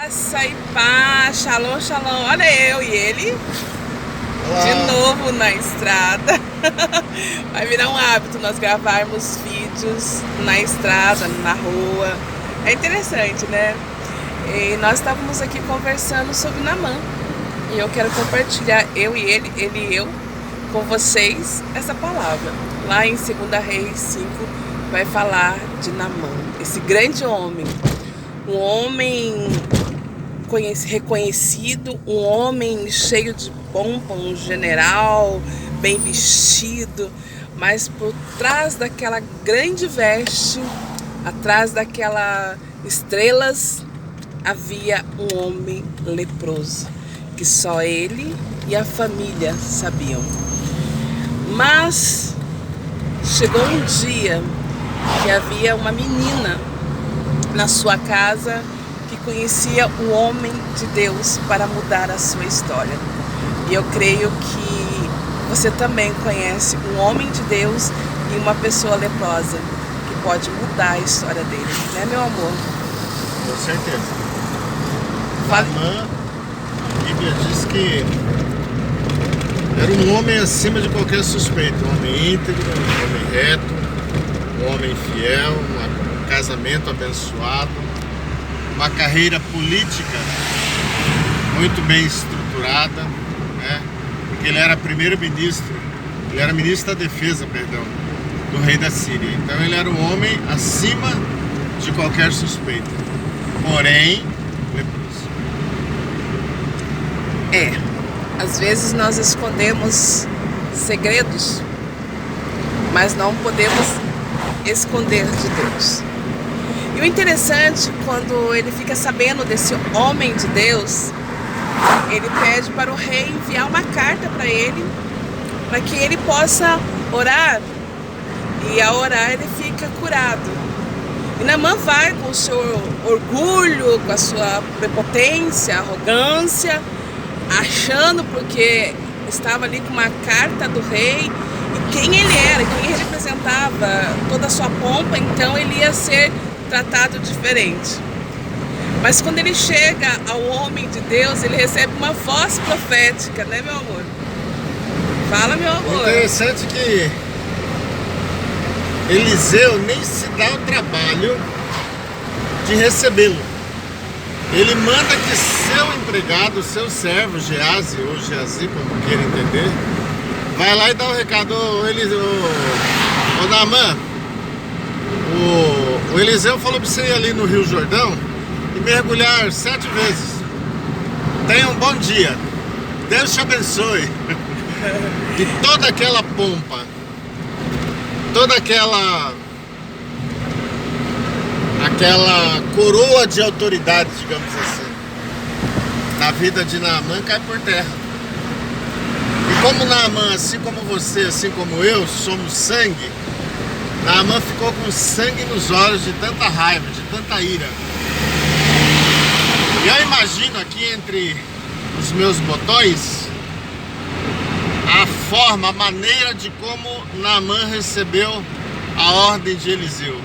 Graça e paz, shalom, shalom. Olha eu e ele Olá. de novo na estrada. Vai virar um hábito nós gravarmos vídeos na estrada, na rua. É interessante, né? E nós estávamos aqui conversando sobre Naamã. E eu quero compartilhar, eu e ele e eu, com vocês, essa palavra. Lá em 2 Reis 5 vai falar de Naamã, esse grande homem. Um homem reconhecido, um homem cheio de pompa, um general bem vestido, mas por trás daquela grande veste, atrás daquelas estrelas, havia um homem leproso, que só ele e a família sabiam. Mas chegou um dia que havia uma menina na sua casa que conhecia o homem de Deus para mudar a sua história. E eu creio que você também conhece um homem de Deus e uma pessoa leprosa que pode mudar a história dele, né, meu amor? Com certeza. Fale. Naamã, a Bíblia diz que era um homem acima de qualquer suspeito, um homem íntegro, um homem reto, um homem fiel, um casamento abençoado, uma carreira política muito bem estruturada, né? Porque ele era primeiro-ministro, ele era ministro da defesa, perdão, do rei da Síria. Então ele era um homem acima de qualquer suspeita, porém leproso. Às vezes nós escondemos segredos, mas não podemos esconder de Deus. E o interessante, quando ele fica sabendo desse homem de Deus, ele pede para o rei enviar uma carta para ele, para que ele possa orar, e ao orar ele fica curado. E Naamã vai com o seu orgulho, com a sua prepotência, arrogância, achando porque estava ali com uma carta do rei, e quem ele era, quem ele representava, toda a sua pompa, então ele ia ser tratado diferente. Mas quando ele chega ao homem de Deus, ele recebe uma voz profética, né, meu amor? Fala, meu amor. Interessante que Eliseu nem se dá o trabalho de recebê-lo. Ele manda que seu empregado, seu servo, Geazi, ou Geazi, como queira entender, vai lá e dá o recado: ô Naamã, o Eliseu falou para você ir ali no Rio Jordão e mergulhar 7 vezes. Tenha um bom dia, Deus te abençoe. E toda aquela pompa, toda aquela coroa de autoridade, digamos assim, na vida de Naamã cai por terra. E como Naamã, assim como você, assim como eu, somos sangue, Naamã ficou com sangue nos olhos de tanta raiva, de tanta ira. E eu imagino aqui entre os meus botões a forma, a maneira de como Naamã recebeu a ordem de Eliseu.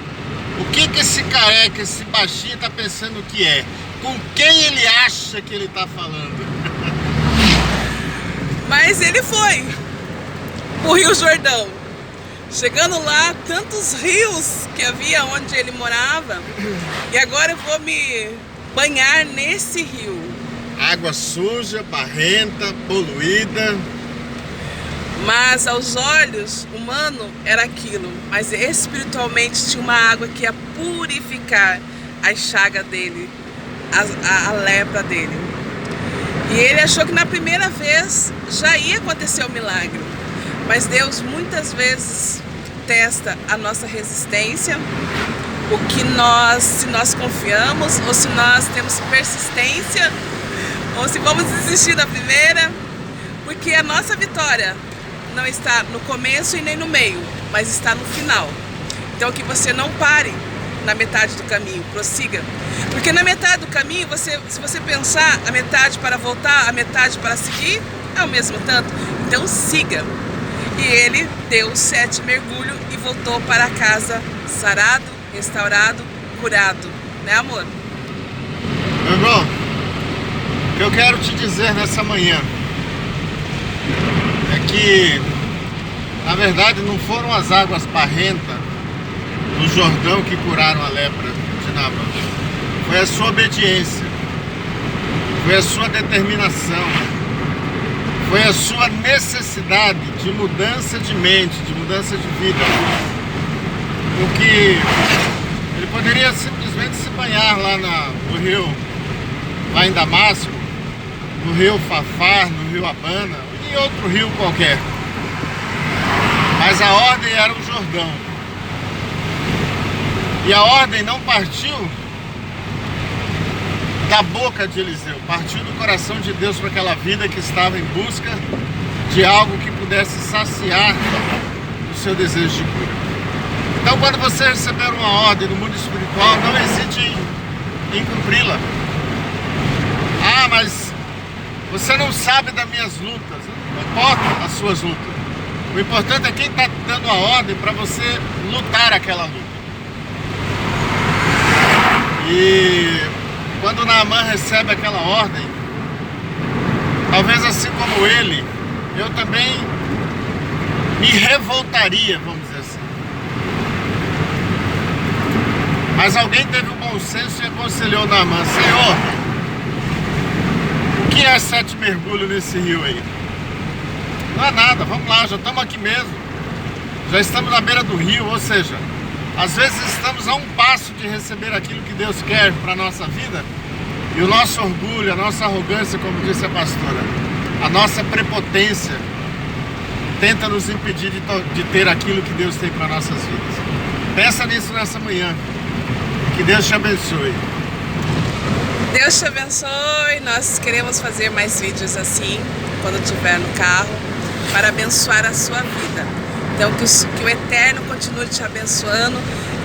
O que esse careca, esse baixinho está pensando que é? Com quem ele acha que ele está falando? Mas ele foi o Rio Jordão. Chegando lá, tantos rios que havia onde ele morava, e agora eu vou me banhar nesse rio. Água suja, barrenta, poluída. Mas aos olhos humanos era aquilo, mas espiritualmente tinha uma água que ia purificar a chaga dele, a lepra dele. E ele achou que na primeira vez já ia acontecer o milagre. Mas Deus muitas vezes testa a nossa resistência, se nós confiamos, ou se nós temos persistência, ou se vamos desistir da primeira, porque a nossa vitória não está no começo e nem no meio, mas está no final. Então que você não pare na metade do caminho, prossiga. Porque na metade do caminho, se você pensar a metade para voltar, a metade para seguir, é o mesmo tanto. Então siga. E ele deu 7 mergulhos e voltou para casa sarado, restaurado, curado. Né, amor? Meu irmão, eu quero te dizer nessa manhã é que, na verdade, não foram as águas barrentas do Jordão que curaram a lepra de Naamã. Foi a sua obediência, foi a sua determinação, foi a sua necessidade de mudança de mente, de mudança de vida. Porque ele poderia simplesmente se banhar lá no rio, lá em Damasco, no rio Fafar, no rio Abana, ou em outro rio qualquer. Mas a ordem era o Jordão. E a ordem não partiu da boca de Eliseu, partiu do coração de Deus para aquela vida que estava em busca de algo que pudesse saciar o seu desejo de cura. Então, quando você receber uma ordem no mundo espiritual, não hesite em cumpri-la. Ah, mas você não sabe das minhas lutas. Não importa as suas lutas. O importante é quem está dando a ordem para você lutar aquela luta. E quando Naamã recebe aquela ordem, talvez assim como ele, eu também me revoltaria, vamos dizer assim. Mas alguém teve o bom senso e aconselhou Naamã: Senhor, o que é 7 mergulhos nesse rio aí? Não é nada, vamos lá, já estamos aqui mesmo. Já estamos na beira do rio, ou seja, às vezes estamos a um passo de receber aquilo que Deus quer para a nossa vida, e o nosso orgulho, a nossa arrogância, como disse a pastora, a nossa prepotência tenta nos impedir de ter aquilo que Deus tem para nossas vidas. Pensa nisso nessa manhã. Que Deus te abençoe. Deus te abençoe. Nós queremos fazer mais vídeos assim, quando estiver no carro, para abençoar a sua vida. Então que o Eterno continue te abençoando,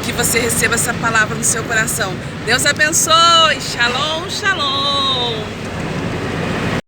que você receba essa palavra no seu coração. Deus abençoe. Shalom, shalom.